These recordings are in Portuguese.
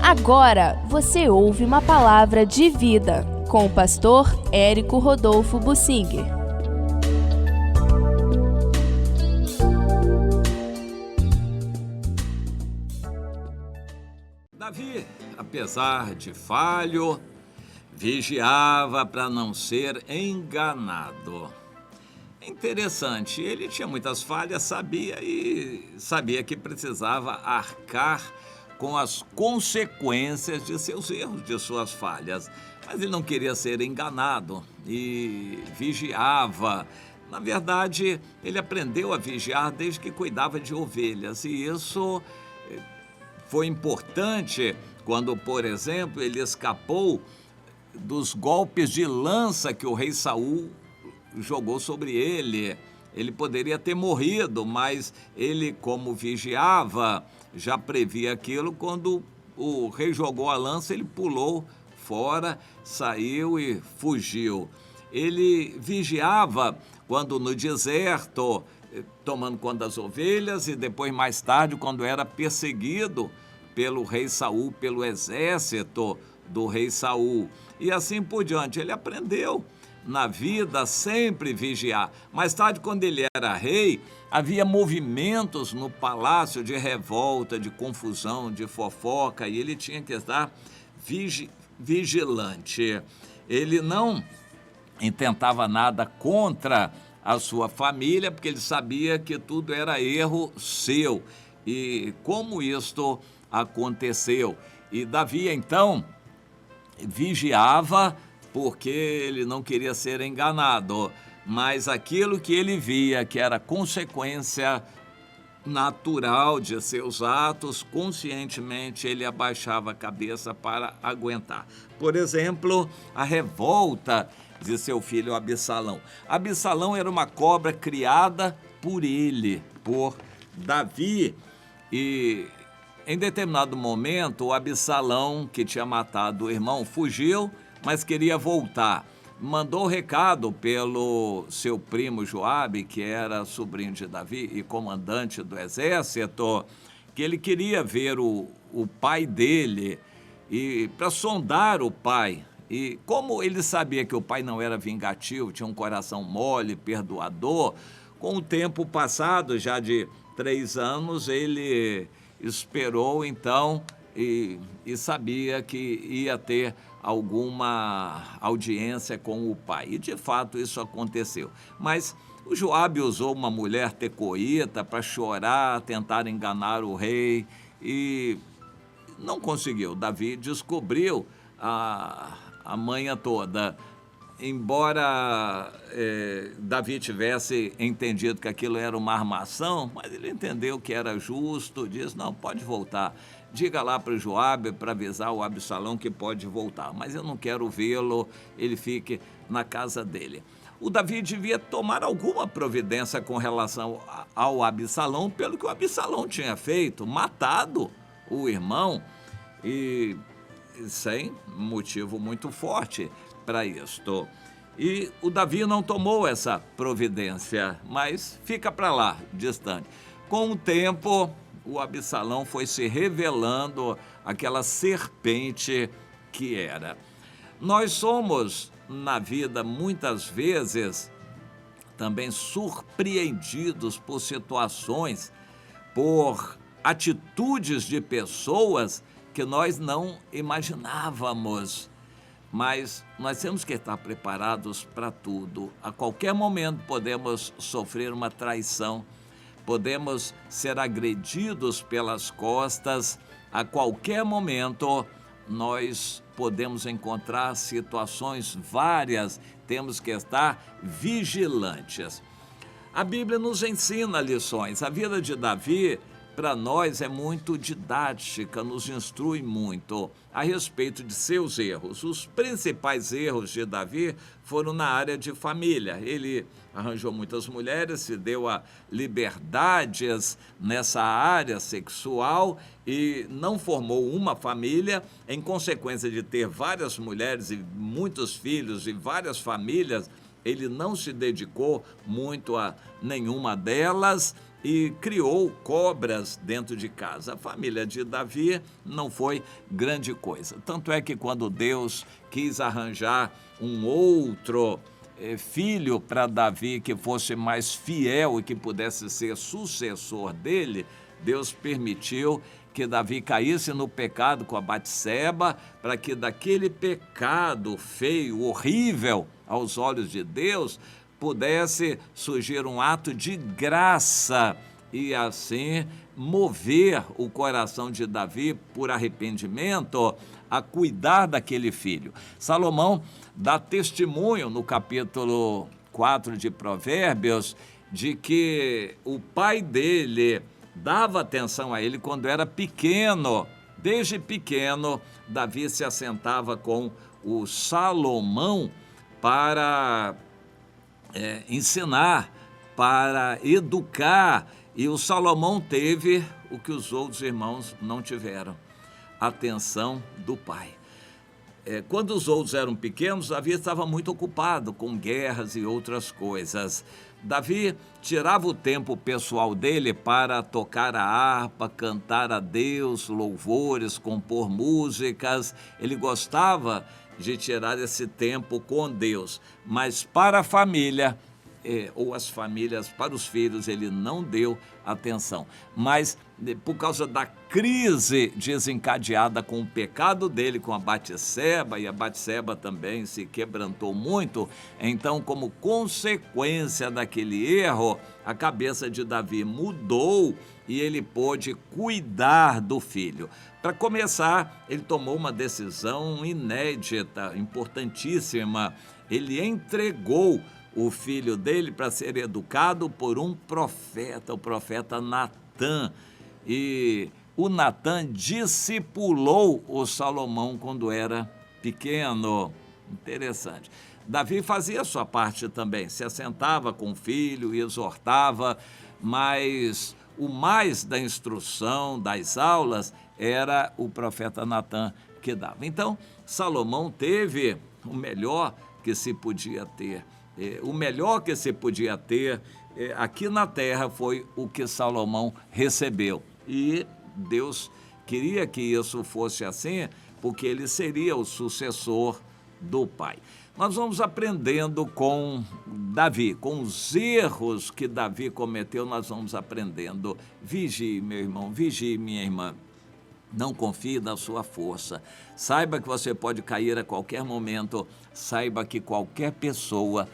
Agora você ouve uma palavra de vida com o pastor Érico Rodolfo Bussinger. Davi, apesar de falho, vigiava para não ser enganado. Interessante, ele tinha muitas falhas, sabia que precisava arcar com as consequências de seus erros, de suas falhas. Mas ele não queria ser enganado e vigiava. Na verdade, ele aprendeu a vigiar desde que cuidava de ovelhas, e isso foi importante quando, por exemplo, ele escapou dos golpes de lança que o rei Saul jogou sobre ele. Ele poderia ter morrido, mas ele, como vigiava, já previa aquilo. Quando o rei jogou a lança, ele pulou fora, saiu e fugiu. Ele vigiava quando no deserto, tomando conta das ovelhas, e depois, mais tarde, quando era perseguido pelo rei Saul, pelo exército do rei Saul. E assim por diante. Ele aprendeu na vida sempre vigiar. Mais tarde, quando ele era rei, havia movimentos no palácio de revolta, de confusão, de fofoca, e ele tinha que estar vigilante. Ele não intentava nada contra a sua família, porque ele sabia que tudo era erro seu. E como isto aconteceu? E Davi, então, vigiava porque ele não queria ser enganado, mas aquilo que ele via que era consequência natural de seus atos, conscientemente ele abaixava a cabeça para aguentar. Por exemplo, a revolta de seu filho Absalão. Absalão era uma cobra criada por ele, por Davi, e em determinado momento o Absalão, que tinha matado o irmão, fugiu, mas queria voltar. Mandou recado pelo seu primo Joabe, que era sobrinho de Davi e comandante do exército, que ele queria ver o pai dele, e para sondar o pai. E como ele sabia que o pai não era vingativo, tinha um coração mole, perdoador, com o tempo passado, já de 3 anos, ele esperou então e sabia que ia ter alguma audiência com o pai. E de fato isso aconteceu. Mas o Joabe usou uma mulher tecoíta para chorar, tentar enganar o rei, e não conseguiu. Davi descobriu a manha toda. Embora Davi tivesse entendido que aquilo era uma armação, mas ele entendeu que era justo, disse: não, pode voltar. Diga lá para o Joabe, para avisar o Absalão que pode voltar, mas eu não quero vê-lo, ele fique na casa dele. O Davi devia tomar alguma providência com relação ao Absalão, pelo que o Absalão tinha feito, matado o irmão, e sem motivo muito forte para isto. E o Davi não tomou essa providência, mas fica para lá, distante. Com o tempo, o Absalão foi se revelando aquela serpente que era. Nós somos, na vida, muitas vezes, também surpreendidos por situações, por atitudes de pessoas que nós não imaginávamos. Mas nós temos que estar preparados para tudo. A qualquer momento podemos sofrer uma traição, podemos ser agredidos pelas costas, a qualquer momento nós podemos encontrar situações várias, temos que estar vigilantes. A Bíblia nos ensina lições. A vida de Davi, para nós, é muito didática, nos instrui muito a respeito de seus erros. Os principais erros de Davi foram na área de família. Ele arranjou muitas mulheres, se deu a liberdades nessa área sexual e não formou uma família. Em consequência de ter várias mulheres e muitos filhos e várias famílias, ele não se dedicou muito a nenhuma delas e criou cobras dentro de casa. A família de Davi não foi grande coisa. Tanto é que quando Deus quis arranjar um outro filho para Davi que fosse mais fiel e que pudesse ser sucessor dele, Deus permitiu que Davi caísse no pecado com a Batseba, para que daquele pecado feio, horrível aos olhos de Deus, pudesse surgir um ato de graça e assim mover o coração de Davi por arrependimento a cuidar daquele filho. Salomão dá testemunho no capítulo 4 de Provérbios de que o pai dele dava atenção a ele quando era pequeno. Desde pequeno, Davi se assentava com o Salomão para ensinar, para educar. E o Salomão teve o que os outros irmãos não tiveram: atenção do pai. Quando os outros eram pequenos, Davi estava muito ocupado com guerras e outras coisas. Davi tirava o tempo pessoal dele para tocar a harpa, cantar a Deus, louvores, compor músicas. Ele gostava de tirar esse tempo com Deus, mas para a família, ou as famílias, para os filhos, ele não deu atenção. Mas por causa da crise desencadeada com o pecado dele, com a Batseba, e a Batseba também se quebrantou muito, então, como consequência daquele erro, a cabeça de Davi mudou e ele pôde cuidar do filho. Para começar, ele tomou uma decisão inédita, importantíssima. Ele entregou o filho dele para ser educado por um profeta, o profeta Natã. E o Natã discipulou o Salomão quando era pequeno. Interessante. Davi fazia a sua parte também, se assentava com o filho e exortava, mas o mais da instrução, das aulas, era o profeta Natã que dava. Então, Salomão teve o melhor que se podia ter. O melhor que se podia ter aqui na terra foi o que Salomão recebeu. E Deus queria que isso fosse assim, porque ele seria o sucessor do pai. Nós vamos aprendendo com Davi, com os erros que Davi cometeu, nós vamos aprendendo. Vigie, meu irmão, vigie, minha irmã. Não confie na sua força. Saiba que você pode cair a qualquer momento. Saiba que qualquer pessoa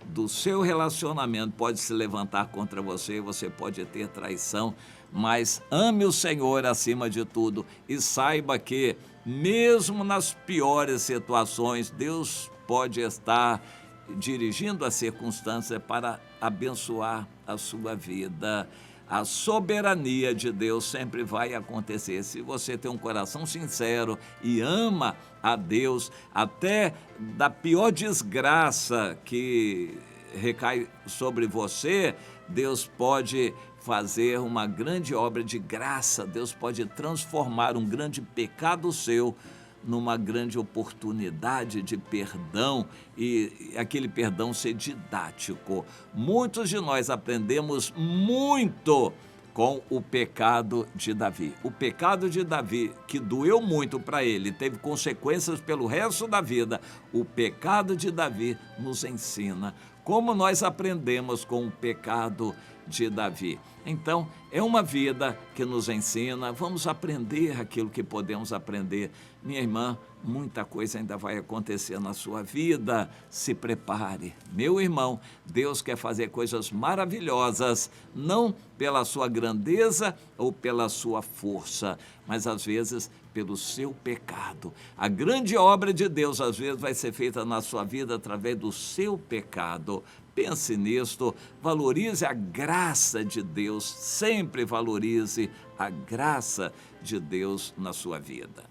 do seu relacionamento pode se levantar contra você, você pode ter traição, mas ame o Senhor acima de tudo e saiba que, mesmo nas piores situações, Deus pode estar dirigindo a circunstância para abençoar a sua vida. A soberania de Deus sempre vai acontecer. Se você tem um coração sincero e ama a Deus, até da pior desgraça que recai sobre você, Deus pode fazer uma grande obra de graça. Deus pode transformar um grande pecado seu numa grande oportunidade de perdão e aquele perdão ser didático. Muitos de nós aprendemos muito com o pecado de Davi. O pecado de Davi, que doeu muito para ele, teve consequências pelo resto da vida. O pecado de Davi nos ensina como nós aprendemos com o pecado de Davi. Então, é uma vida que nos ensina, vamos aprender aquilo que podemos aprender. Minha irmã, muita coisa ainda vai acontecer na sua vida, se prepare. Meu irmão, Deus quer fazer coisas maravilhosas, não pela sua grandeza ou pela sua força, mas às vezes pelo seu pecado. A grande obra de Deus às vezes vai ser feita na sua vida através do seu pecado. Pense nisto, valorize a graça de Deus, sempre valorize a graça de Deus na sua vida.